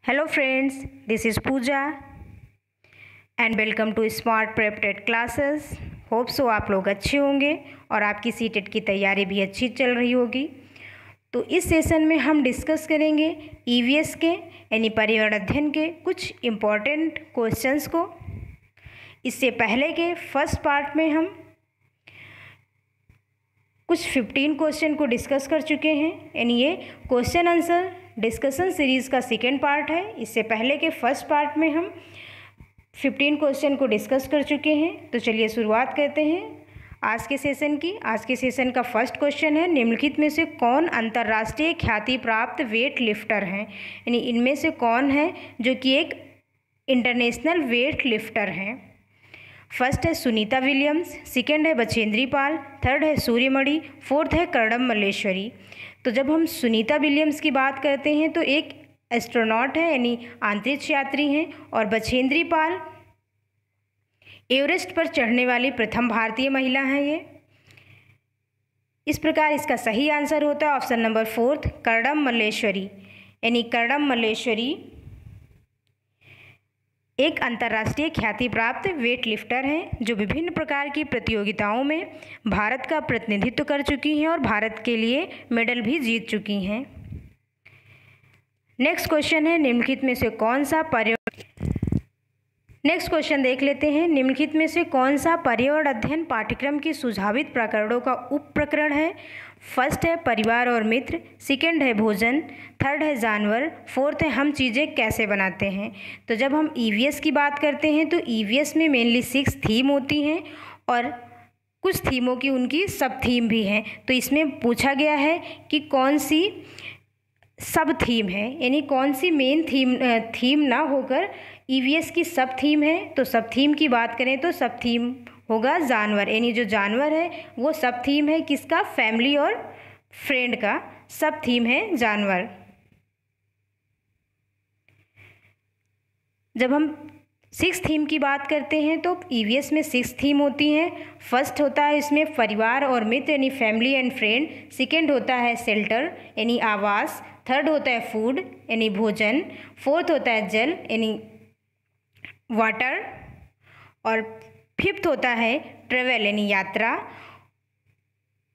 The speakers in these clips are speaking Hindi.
Hello friends, this is Pooja and welcome to Smart Prep TET classes. Hope so आप लोग अच्छे होंगे और आपकी सीटेट की तैयारी भी अच्छी चल रही होगी। तो इस सेशन में हम डिस्कस करेंगे ईवीएस के यानी पर्यावरण अध्ययन के कुछ इम्पॉर्टेंट क्वेश्चंस को। इससे पहले के फर्स्ट पार्ट में हम कुछ 15 क्वेश्चन को डिस्कस कर चुके हैं, यानी ये क्वेश्चन आंसर डिस्कशन सीरीज़ का सेकेंड पार्ट है। इससे पहले के फर्स्ट पार्ट में हम 15 क्वेश्चन को डिस्कस कर चुके हैं। तो चलिए शुरुआत करते हैं आज के सेशन की। आज के सेशन का फर्स्ट क्वेश्चन है, निम्नलिखित में से कौन अंतर्राष्ट्रीय ख्याति प्राप्त वेट लिफ्टर हैं, यानी इनमें से कौन है जो कि एक इंटरनेशनल वेट लिफ्टर हैं। फर्स्ट है सुनीता विलियम्स, सेकेंड है बछेंद्री पाल, थर्ड है सूर्यमणि, फोर्थ है कर्दम मल्लेश्वरी। तो जब हम सुनीता विलियम्स की बात करते हैं तो एक एस्ट्रोनॉट है यानी अंतरिक्ष यात्री हैं, और बछेंद्री पाल एवरेस्ट पर चढ़ने वाली प्रथम भारतीय महिला हैं ये। इस प्रकार इसका सही आंसर होता है ऑप्शन नंबर 4 कर्दम मल्लेश्वरी, यानी कर्दम मल्लेश्वरी एक अंतर्राष्ट्रीय ख्याति प्राप्त वेट लिफ्टर हैं जो विभिन्न प्रकार की प्रतियोगिताओं में भारत का प्रतिनिधित्व कर चुकी हैं और भारत के लिए मेडल भी जीत चुकी हैं। नेक्स्ट क्वेश्चन है, निम्नलिखित में से कौन सा नेक्स्ट क्वेश्चन देख लेते हैं। निम्नलिखित में से कौन सा पर्यावरण अध्ययन पाठ्यक्रम की सुझावित प्रकरणों का उप प्रकरण है। फर्स्ट है परिवार और मित्र, सेकंड है भोजन, थर्ड है जानवर, फोर्थ है हम चीज़ें कैसे बनाते हैं। तो जब हम ईवीएस की बात करते हैं तो ईवीएस में मेनली 6 थीम होती हैं और कुछ थीमों की उनकी सब थीम भी हैं। तो इसमें पूछा गया है कि कौन सी सब थीम है, यानी कौन सी मेन थीम ना होकर ईवीएस की सब थीम है। तो सब थीम की बात करें तो सब थीम होगा जानवर, यानी जो जानवर है वो सब थीम है किसका, फैमिली और फ्रेंड का सब थीम है जानवर। जब हम 6 थीम की बात करते हैं तो ईवीएस में 6 थीम होती हैं। फर्स्ट होता है इसमें परिवार और मित्र यानी फैमिली एंड फ्रेंड, सेकंड होता है शेल्टर यानी आवास, थर्ड होता है फूड यानी भोजन, फोर्थ होता है जल यानी वाटर, और फिफ्थ होता है ट्रेवल यानी यात्रा,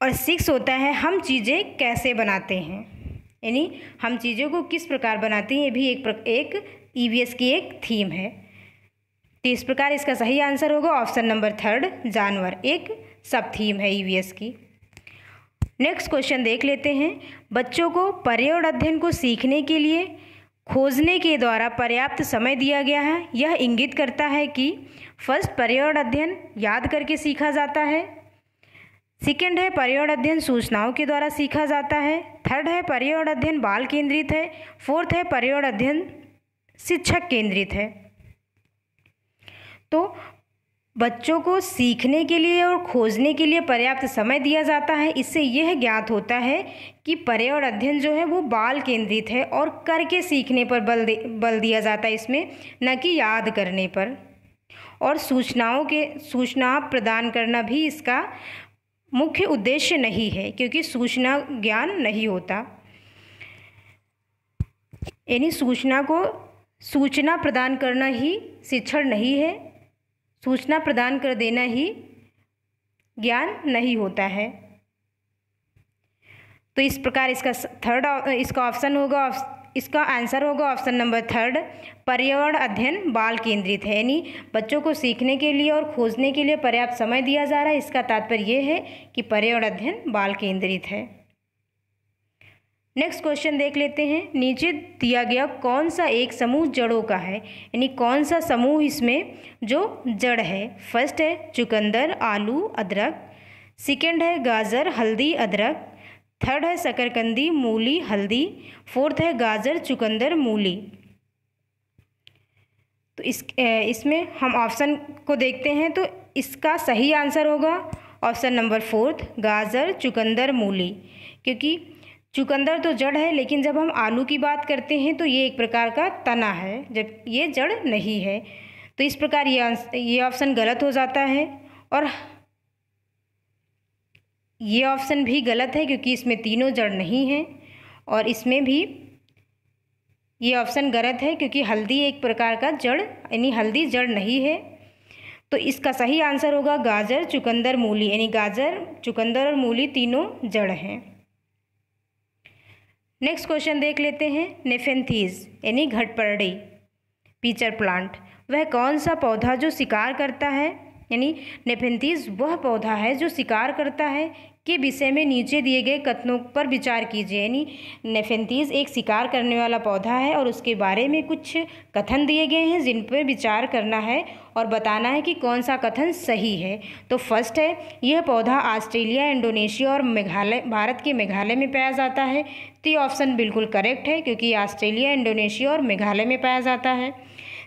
और 6 होता है हम चीज़ें कैसे बनाते हैं, यानी हम चीज़ों को किस प्रकार बनाते हैं। ये भी एक ईवीएस की एक थीम है। तो इस प्रकार इसका सही आंसर होगा ऑप्शन नंबर 3 जानवर एक सब थीम है ईवीएस की। नेक्स्ट क्वेश्चन देख लेते हैं, बच्चों को पर्यावरण अध्ययन को सीखने के लिए खोजने के द्वारा पर्याप्त समय दिया गया है। यह इंगित करता है कि फर्स्ट पर्यावरण अध्ययन याद करके सीखा जाता है, सेकंड है पर्यावरण अध्ययन सूचनाओं के द्वारा सीखा जाता है, थर्ड है पर्यावरण अध्ययन बाल केंद्रित है, फोर्थ है पर्यावरण अध्ययन शिक्षक केंद्रित है। तो बच्चों को सीखने के लिए और खोजने के लिए पर्याप्त समय दिया जाता है। इससे यह ज्ञात होता है कि पर्यावरण अध्ययन जो है वो बाल केंद्रित है और करके सीखने पर बल दिया जाता है इसमें, न कि याद करने पर। और सूचना प्रदान करना भी इसका मुख्य उद्देश्य नहीं है, क्योंकि सूचना ज्ञान नहीं होता, यानी सूचना प्रदान करना ही शिक्षण नहीं है, सूचना प्रदान कर देना ही ज्ञान नहीं होता है। तो इस प्रकार इसका आंसर होगा ऑप्शन नंबर 3 पर्यावरण अध्ययन बाल केंद्रित है, यानी बच्चों को सीखने के लिए और खोजने के लिए पर्याप्त समय दिया जा रहा है। इसका तात्पर्य यह है कि पर्यावरण अध्ययन बाल केंद्रित है। नेक्स्ट क्वेश्चन देख लेते हैं, नीचे दिया गया कौन सा एक समूह जड़ों का है, यानी कौन सा समूह इसमें जो जड़ है। फर्स्ट है चुकंदर आलू अदरक, सेकंड है गाजर हल्दी अदरक, थर्ड है शकरकंदी मूली हल्दी, फोर्थ है गाजर चुकंदर मूली। तो इसमें हम ऑप्शन को देखते हैं तो इसका सही आंसर होगा ऑप्शन नंबर 4 गाजर चुकंदर मूली, क्योंकि चुकंदर तो जड़ है, लेकिन जब हम आलू की बात करते हैं तो ये एक प्रकार का तना है, जब ये जड़ नहीं है। तो इस प्रकार ये ऑप्शन गलत हो जाता है, और ये ऑप्शन भी गलत है क्योंकि इसमें तीनों जड़ नहीं हैं, और इसमें भी ये ऑप्शन गलत है क्योंकि हल्दी एक प्रकार का जड़ यानी हल्दी जड़ नहीं है। तो इसका सही आंसर होगा गाजर, चुकंदर, मूली, यानी गाजर, चुकंदर और मूली तीनों जड़ हैं। नेक्स्ट क्वेश्चन देख लेते हैं। नेफेंथीज यानी घटपर्डी पीचर प्लांट, वह कौन सा पौधा जो शिकार करता है, यानी नेफेंथीज वह पौधा है जो शिकार करता है के विषय में नीचे दिए गए कथनों पर विचार कीजिए। यानी नेफेंथीज एक शिकार करने वाला पौधा है और उसके बारे में कुछ कथन दिए गए हैं जिन पर विचार करना है और बताना है कि कौन सा कथन सही है। तो फर्स्ट है, यह पौधा ऑस्ट्रेलिया, इंडोनेशिया और मेघालय, भारत के मेघालय में पाया जाता है। तो ये ऑप्शन बिल्कुल करेक्ट है क्योंकि ऑस्ट्रेलिया, इंडोनेशिया और मेघालय में पाया जाता है।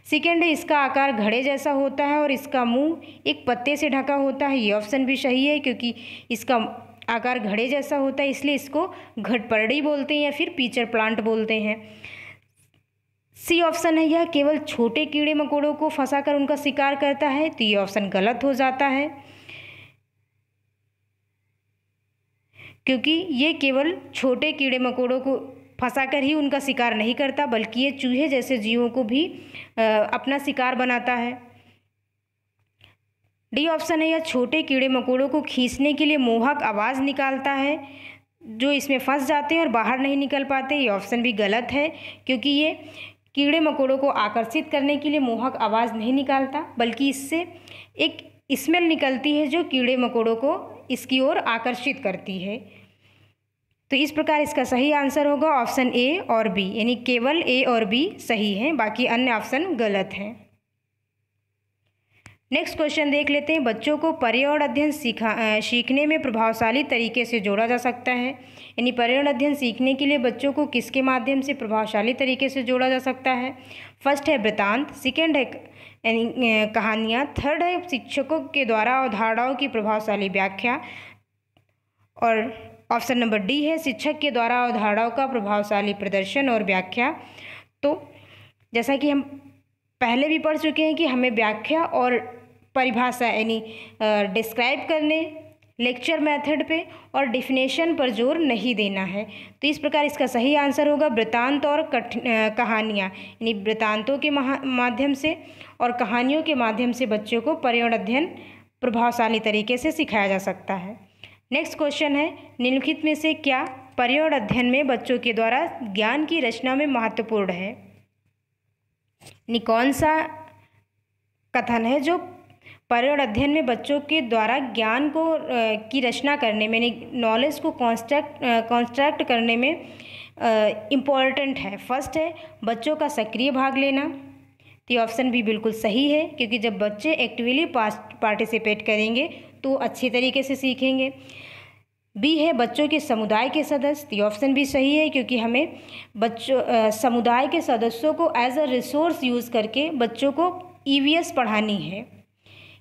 सेकेंड है, इसका आकार घड़े जैसा होता है और इसका मुंह एक पत्ते से ढका होता है। ये ऑप्शन भी सही है क्योंकि इसका आकार घड़े जैसा होता है, इसलिए इसको घटपर्डी बोलते हैं या फिर पीचर प्लांट बोलते हैं। सी ऑप्शन है, यह केवल छोटे कीड़े मकोड़ों को फंसाकर उनका शिकार करता है। तो ये ऑप्शन गलत हो जाता है क्योंकि ये केवल छोटे कीड़े मकोड़ों को फंसाकर ही उनका शिकार नहीं करता, बल्कि ये चूहे जैसे जीवों को भी अपना शिकार बनाता है। डी ऑप्शन है, यह छोटे कीड़े मकोड़ों को खींचने के लिए मोहक आवाज़ निकालता है जो इसमें फंस जाते हैं और बाहर नहीं निकल पाते। ये ऑप्शन भी गलत है क्योंकि ये कीड़े मकोड़ों को आकर्षित करने के लिए मोहक आवाज़ नहीं निकालता, बल्कि इससे एक स्मेल निकलती है जो कीड़े मकोड़ों को इसकी ओर आकर्षित करती है। तो इस प्रकार इसका सही आंसर होगा ऑप्शन ए और बी, यानी केवल ए और बी सही हैं, बाकी अन्य ऑप्शन गलत हैं। नेक्स्ट क्वेश्चन देख लेते हैं। बच्चों को पर्यावरण अध्ययन सीखने में प्रभावशाली तरीके से जोड़ा जा सकता है, यानी पर्यावरण अध्ययन सीखने के लिए बच्चों को किसके माध्यम से प्रभावशाली तरीके से जोड़ा जा सकता है। फर्स्ट है वृत्तांत, सेकेंड है यानी कहानियाँ, थर्ड है शिक्षकों के द्वारा अवधारणाओं की प्रभावशाली व्याख्या और ऑप्शन नंबर डी है शिक्षक के द्वारा अवधारणाओं का प्रभावशाली प्रदर्शन और व्याख्या। तो जैसा कि हम पहले भी पढ़ चुके हैं कि हमें व्याख्या और परिभाषा यानी डिस्क्राइब करने, लेक्चर मेथड पे और डिफिनेशन पर जोर नहीं देना है। तो इस प्रकार इसका सही आंसर होगा वृत्तांत और कहानियाँ, यानी वृत्तांतों के माध्यम से और कहानियों के माध्यम से बच्चों को पर्यावरण अध्ययन प्रभावशाली तरीके से सिखाया जा सकता है। नेक्स्ट क्वेश्चन है, निम्नलिखित में से क्या पर्यावरण अध्ययन में बच्चों के द्वारा ज्ञान की रचना में महत्वपूर्ण है, यानी कौन सा कथन है जो पर्यावरण अध्ययन में बच्चों के द्वारा ज्ञान को की रचना करने में, यानी नॉलेज को कंस्ट्रक्ट करने में इम्पॉर्टेंट है। फर्स्ट है बच्चों का सक्रिय भाग लेना। तो ये ऑप्शन भी बिल्कुल सही है क्योंकि जब बच्चे एक्टिवली पार्टिसिपेट करेंगे तो अच्छी तरीके से सीखेंगे। बी है बच्चों के समुदाय के सदस्य। तो ये ऑप्शन भी सही है क्योंकि हमें समुदाय के सदस्यों को एज अ रिसोर्स यूज़ करके बच्चों को ईवीएस पढ़ानी है,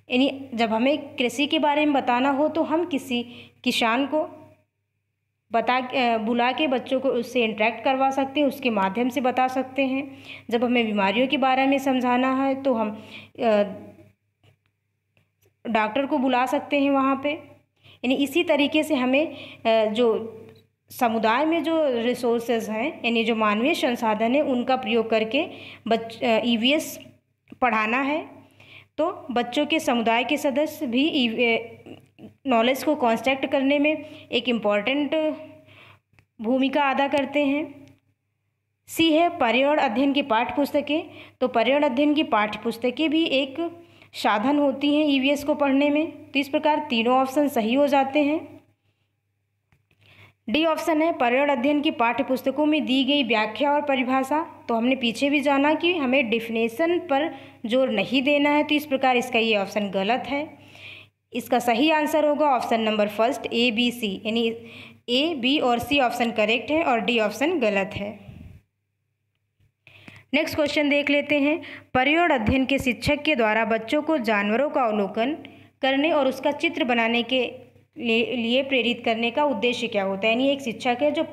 यानी जब हमें कृषि के बारे में बताना हो तो हम किसी किसान को बुला के बच्चों को उससे इंटरेक्ट करवा सकते हैं, उसके माध्यम से बता सकते हैं। जब हमें बीमारियों के बारे में समझाना है तो हम डॉक्टर को बुला सकते हैं वहाँ पे। यानी इसी तरीके से हमें जो समुदाय में जो रिसोर्सेज हैं, यानी जो मानवीय संसाधन है, उनका प्रयोग करके ईवीएस पढ़ाना है। तो बच्चों के समुदाय के सदस्य भी नॉलेज को कंस्ट्रक्ट करने में एक इम्पॉर्टेंट भूमिका अदा करते हैं। सी है पर्यावरण अध्ययन की पाठ्य पुस्तकें। तो पर्यावरण अध्ययन की पाठ्य पुस्तकें भी एक साधन होती हैं ईवीएस को पढ़ने में। तो इस प्रकार तीनों ऑप्शन सही हो जाते हैं। डी ऑप्शन है पर्यावरण अध्ययन की पाठ्य पुस्तकों में दी गई व्याख्या और परिभाषा। तो हमने पीछे भी जाना कि हमें डिफिनेशन पर जोर नहीं देना है, तो इस प्रकार इसका ये ऑप्शन गलत है। इसका सही आंसर होगा option number first A B C, यानी ए बी और सी ऑप्शन करेक्ट है और डी ऑप्शन गलत है। नेक्स्ट क्वेश्चन देख लेते हैं। पर्यावरण अध्ययन के शिक्षक के द्वारा बच्चों को जानवरों का अवलोकन करने और उसका चित्र बनाने के लिए प्रेरित करने का उद्देश्य क्या होता है। यानी एक शिक्षक है जो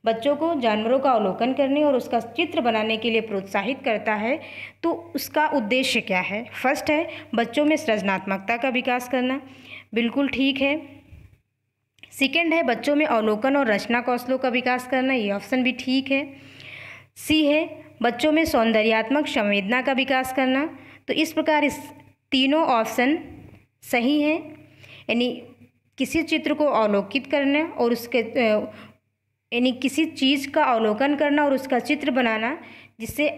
बच्चों को जानवरों का अवलोकन करने और उसका चित्र बनाने के लिए प्रोत्साहित करता है, तो उसका उद्देश्य क्या है। फर्स्ट है बच्चों में सृजनात्मकता का विकास करना, बिल्कुल ठीक है। सेकेंड है बच्चों में अवलोकन और रचना कौशलों का विकास करना, ये ऑप्शन भी ठीक है। सी है बच्चों में सौंदर्यात्मक संवेदना का विकास करना। तो इस प्रकार इस तीनों ऑप्शन सही हैं, यानी किसी चित्र को अवलोकित करना और उसके यानी किसी चीज़ का अवलोकन करना और उसका चित्र बनाना, जिससे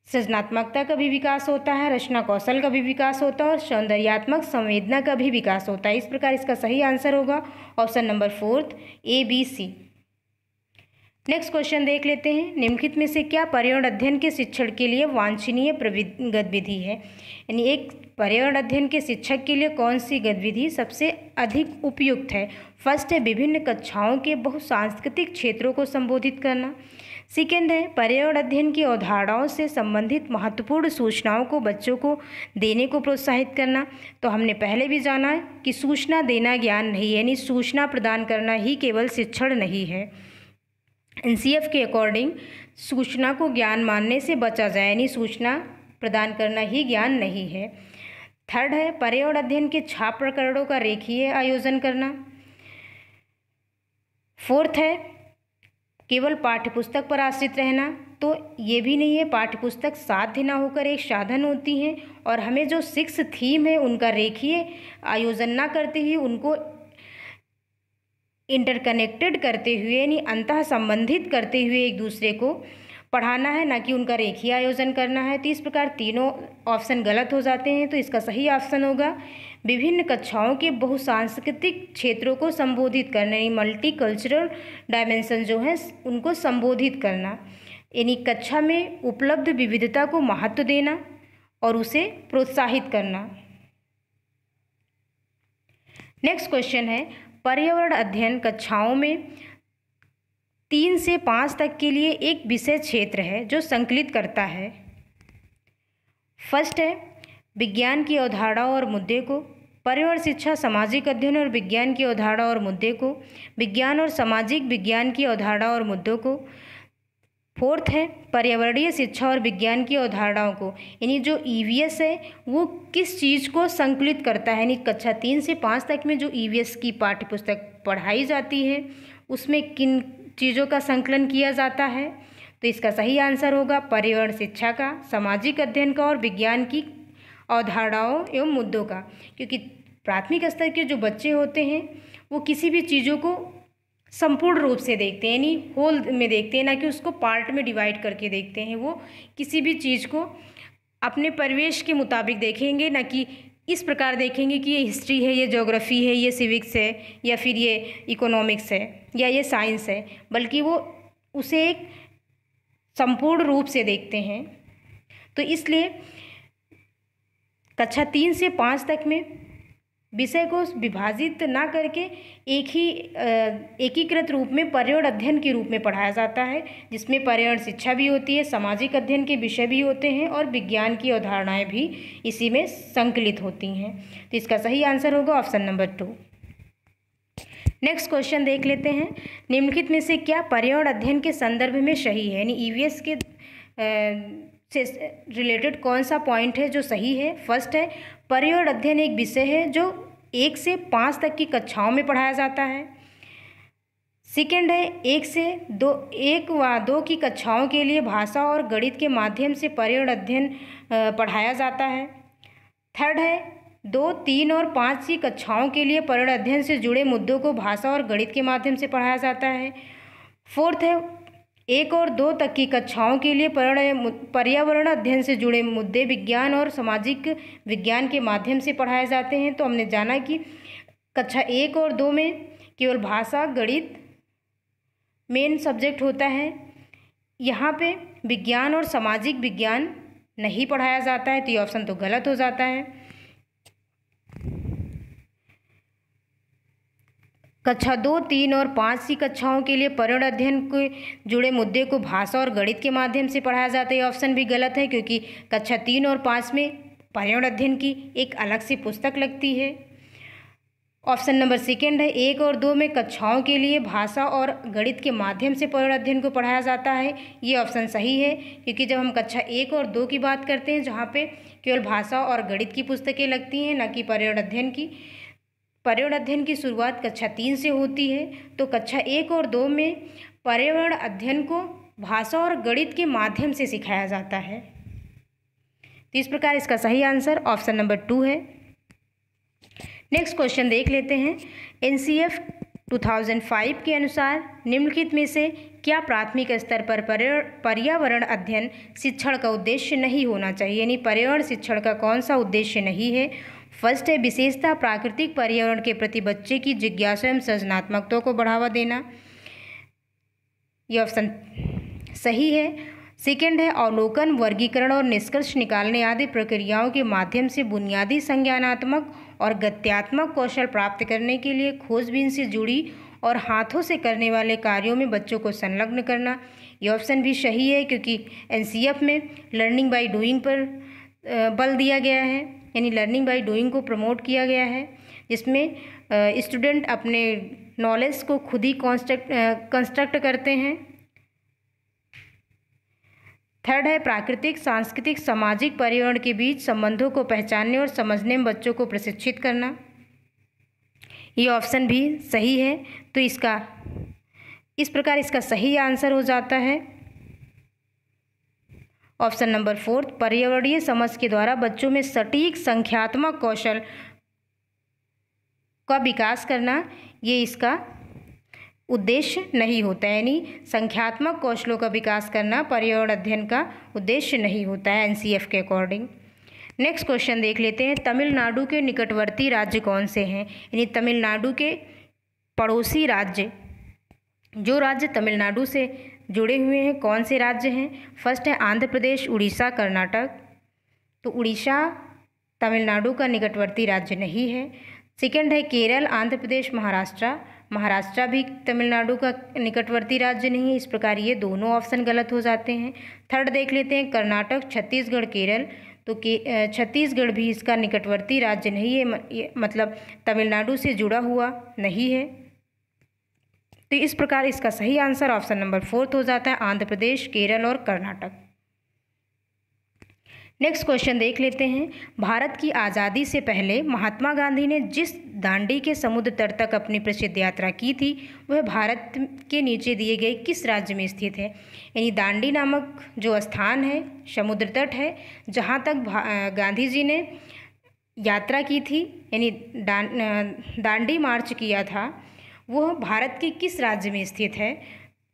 सृजनात्मकता का भी विकास होता है, रचना कौशल का भी विकास होता है और सौंदर्यात्मक संवेदना का भी विकास होता है। इस प्रकार इसका सही आंसर होगा option number 4 ABC। Next question देख लेते हैं। निम्नलिखित में से क्या पर्यावरण अध्ययन के शिक्षण के लिए वांछनीय गतिविधि है, यानी एक पर्यावरण अध्ययन के शिक्षक के लिए कौन सी गतिविधि सबसे अधिक उपयुक्त है। फर्स्ट है विभिन्न कक्षाओं के बहुसांस्कृतिक क्षेत्रों को संबोधित करना। सेकेंड है पर्यावरण अध्ययन की अवधारणाओं से संबंधित महत्वपूर्ण सूचनाओं को बच्चों को देने को प्रोत्साहित करना। तो हमने पहले भी जाना कि सूचना देना ज्ञान नहीं है, यानी सूचना प्रदान करना ही केवल शिक्षण नहीं है। NCF के अकॉर्डिंग सूचना को ज्ञान मानने से बचा जाए, यानी सूचना प्रदान करना ही ज्ञान नहीं है। थर्ड है पर्यावरण अध्ययन के छाप प्रकरणों का रेखीय आयोजन करना। फोर्थ है केवल पाठ्यपुस्तक पर आश्रित रहना। तो ये भी नहीं है, पाठ्यपुस्तक साध्य ना होकर एक साधन होती हैं और हमें जो 6 थीम है उनका रेखीय आयोजन ना करते हुए उनको इंटरकनेक्टेड करते हुए, यानी अंतः संबंधित करते हुए एक दूसरे को पढ़ाना है, ना कि उनका रेखीय आयोजन करना है। तो इस प्रकार तीनों ऑप्शन गलत हो जाते हैं। तो इसका सही ऑप्शन होगा विभिन्न कक्षाओं के बहुसांस्कृतिक क्षेत्रों को संबोधित करना, यानी मल्टी कल्चरल डायमेंशन जो है उनको संबोधित करना, यानी कक्षा में उपलब्ध विविधता को महत्व देना और उसे प्रोत्साहित करना। नेक्स्ट क्वेश्चन है पर्यावरण अध्ययन कक्षाओं में 3 से 5 तक के लिए एक विषय क्षेत्र है जो संकलित करता है। फर्स्ट है विज्ञान की अवधारणा और मुद्दे को, पर्यावरण शिक्षा सामाजिक अध्ययन और विज्ञान की अवधारणा और मुद्दे को, विज्ञान और सामाजिक विज्ञान की अवधारणा और मुद्दों को। फोर्थ है पर्यावरणीय शिक्षा और विज्ञान की अवधारणाओं को, यानी जो EVS है वो किस चीज़ को संकलित करता है, यानी कक्षा 3 से 5 तक में जो EVS की पाठ्यपुस्तक पढ़ाई जाती है उसमें किन चीज़ों का संकलन किया जाता है। तो इसका सही आंसर होगा पर्यावरण शिक्षा का, सामाजिक अध्ययन का और विज्ञान की अवधारणाओं एवं मुद्दों का। क्योंकि प्राथमिक स्तर के जो बच्चे होते हैं वो किसी भी चीज़ों को संपूर्ण रूप से देखते हैं, यानी होल में देखते हैं, ना कि उसको पार्ट में डिवाइड करके देखते हैं। वो किसी भी चीज़ को अपने परिवेश के मुताबिक देखेंगे, ना कि इस प्रकार देखेंगे कि ये हिस्ट्री है, ये ज्योग्राफी है, ये सिविक्स है, या फिर ये इकोनॉमिक्स है, या ये साइंस है, बल्कि वो उसे एक संपूर्ण रूप से देखते हैं। तो इसलिए कक्षा 3 से 5 तक में विषय को विभाजित ना करके एकीकृत रूप में पर्यावरण अध्ययन के रूप में पढ़ाया जाता है, जिसमें पर्यावरण शिक्षा भी होती है, सामाजिक अध्ययन के विषय भी होते हैं और विज्ञान की अवधारणाएं भी इसी में संकलित होती हैं। तो इसका सही आंसर होगा ऑप्शन नंबर 2। नेक्स्ट क्वेश्चन देख लेते हैं। निम्नलिखित में से क्या पर्यावरण अध्ययन के संदर्भ में सही है, यानी EVS के से रिलेटेड कौन सा पॉइंट है जो सही है। फर्स्ट है पर्यावरण अध्ययन एक विषय है जो 1 से 5 तक की कक्षाओं में पढ़ाया जाता है। सेकेंड है 1 व 2 की कक्षाओं के लिए भाषा और गणित के माध्यम से पर्यावरण अध्ययन पढ़ाया जाता है। थर्ड है 2, 3 और 5 की कक्षाओं के लिए पर्यावरण अध्ययन से जुड़े मुद्दों को भाषा और गणित के माध्यम से पढ़ाया जाता है। फोर्थ है 1 और 2 तक की कक्षाओं के लिए पर्यावरण अध्ययन से जुड़े मुद्दे विज्ञान और सामाजिक विज्ञान के माध्यम से पढ़ाए जाते हैं। तो हमने जाना कि कक्षा 1 और 2 में केवल भाषा गणित मेन सब्जेक्ट होता है, यहाँ पे विज्ञान और सामाजिक विज्ञान नहीं पढ़ाया जाता है। तो ये ऑप्शन तो गलत हो जाता है। कक्षा 2, 3 और 5 की कक्षाओं के लिए पर्यावरण अध्ययन के जुड़े मुद्दे को भाषा और गणित के माध्यम से पढ़ाया जाता है। ये ऑप्शन भी गलत है, क्योंकि कक्षा 3 और 5 में पर्यावरण अध्ययन की एक अलग सी पुस्तक लगती है। ऑप्शन नंबर सेकेंड है 1 और 2 में कक्षाओं के लिए भाषा और गणित के माध्यम से पर्यावरण अध्ययन को पढ़ाया जाता है। ये ऑप्शन सही है, क्योंकि जब हम कक्षा 1 और 2 की बात करते हैं जहाँ पे केवल भाषा और गणित की पुस्तकें लगती हैं, न कि पर्यावरण अध्ययन की। पर्यावरण अध्ययन की शुरुआत कक्षा 3 से होती है। तो कक्षा 1 और 2 में पर्यावरण अध्ययन को भाषा और गणित के माध्यम से सिखाया जाता है। तो इस प्रकार इसका सही आंसर ऑप्शन नंबर 2 है। नेक्स्ट क्वेश्चन देख लेते हैं। NCF 2005 के अनुसार निम्नलिखित में से क्या प्राथमिक स्तर पर पर्यावरण अध्ययन शिक्षण का उद्देश्य नहीं होना चाहिए, यानी पर्यावरण शिक्षण का कौन सा उद्देश्य नहीं है। फर्स्ट है विशेषता प्राकृतिक पर्यावरण के प्रति बच्चे की जिज्ञासा एवं सृजनात्मकता को बढ़ावा देना, ये ऑप्शन सही है। सेकेंड है अवलोकन, वर्गीकरण और निष्कर्ष निकालने आदि प्रक्रियाओं के माध्यम से बुनियादी संज्ञानात्मक और गत्यात्मक कौशल प्राप्त करने के लिए खोजबीन से जुड़ी और हाथों से करने वाले कार्यों में बच्चों को संलग्न करना, ये ऑप्शन भी सही है, क्योंकि NCF में लर्निंग बाय डूइंग पर बल दिया गया है, यानी लर्निंग बाय डूइंग को प्रमोट किया गया है, जिसमें स्टूडेंट अपने नॉलेज को खुद ही कंस्ट्रक्ट करते हैं। थर्ड है प्राकृतिक, सांस्कृतिक, सामाजिक पर्यावरण के बीच संबंधों को पहचानने और समझने में बच्चों को प्रशिक्षित करना, ये ऑप्शन भी सही है। तो इस प्रकार इसका सही आंसर हो जाता है ऑप्शन नंबर 4, पर्यावरणीय समझ के द्वारा बच्चों में सटीक संख्यात्मक कौशल का विकास करना, ये इसका उद्देश्य नहीं होता है, यानी संख्यात्मक कौशलों का विकास करना पर्यावरण अध्ययन का उद्देश्य नहीं होता है NCF के अकॉर्डिंग। नेक्स्ट क्वेश्चन देख लेते हैं। तमिलनाडु के निकटवर्ती राज्य कौन से हैं, यानी तमिलनाडु के पड़ोसी राज्य, जो राज्य तमिलनाडु से जुड़े हुए हैं कौन से राज्य हैं। फर्स्ट है आंध्र प्रदेश, उड़ीसा, कर्नाटक। तो उड़ीसा तमिलनाडु का निकटवर्ती राज्य नहीं है। सेकेंड है केरल, आंध्र प्रदेश, महाराष्ट्र। महाराष्ट्र भी तमिलनाडु का निकटवर्ती राज्य नहीं है, इस प्रकार ये दोनों ऑप्शन गलत हो जाते हैं। थर्ड देख लेते हैं कर्नाटक, छत्तीसगढ़, केरल। तो छत्तीसगढ़ भी इसका निकटवर्ती राज्य नहीं है, मतलब तमिलनाडु से जुड़ा हुआ नहीं है। तो इस प्रकार इसका सही आंसर ऑप्शन नंबर 4 हो जाता है, आंध्र प्रदेश, केरल और कर्नाटक। नेक्स्ट क्वेश्चन देख लेते हैं। भारत की आज़ादी से पहले महात्मा गांधी ने जिस दांडी के समुद्र तट तक अपनी प्रसिद्ध यात्रा की थी वह भारत के नीचे दिए गए किस राज्य में स्थित है, यानी दांडी नामक जो स्थान है, समुद्र तट है, जहाँ तक गांधी जी ने यात्रा की थी, यानी दांडी मार्च किया था, वह भारत के किस राज्य में स्थित है।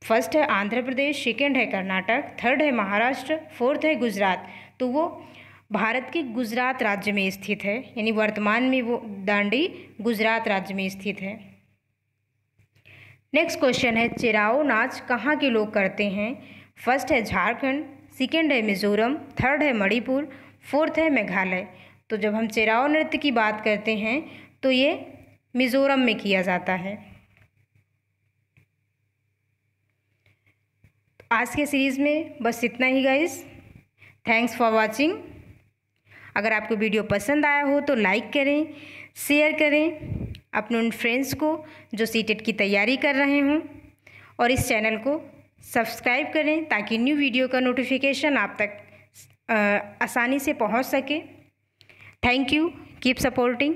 फर्स्ट है आंध्र प्रदेश, सेकेंड है कर्नाटक, थर्ड है महाराष्ट्र, फोर्थ है गुजरात। तो वो भारत के गुजरात राज्य में स्थित है, यानी वर्तमान में वो दांडी गुजरात राज्य में स्थित है। नेक्स्ट क्वेश्चन है चिराओ नाच कहाँ के लोग करते हैं। फर्स्ट है झारखंड, सेकेंड है मिजोरम, थर्ड है मणिपुर, फोर्थ है मेघालय। तो जब हम चिराओ नृत्य की बात करते हैं तो ये मिजोरम में किया जाता है। आज के सीरीज़ में बस इतना ही गाइस। Thanks for watching. अगर आपको वीडियो पसंद आया हो तो लाइक करें, शेयर करें अपने उन फ्रेंड्स को जो सीटेट की तैयारी कर रहे हों, और इस चैनल को सब्सक्राइब करें ताकि न्यू वीडियो का नोटिफिकेशन आप तक आसानी से पहुंच सके। Thank you, keep supporting.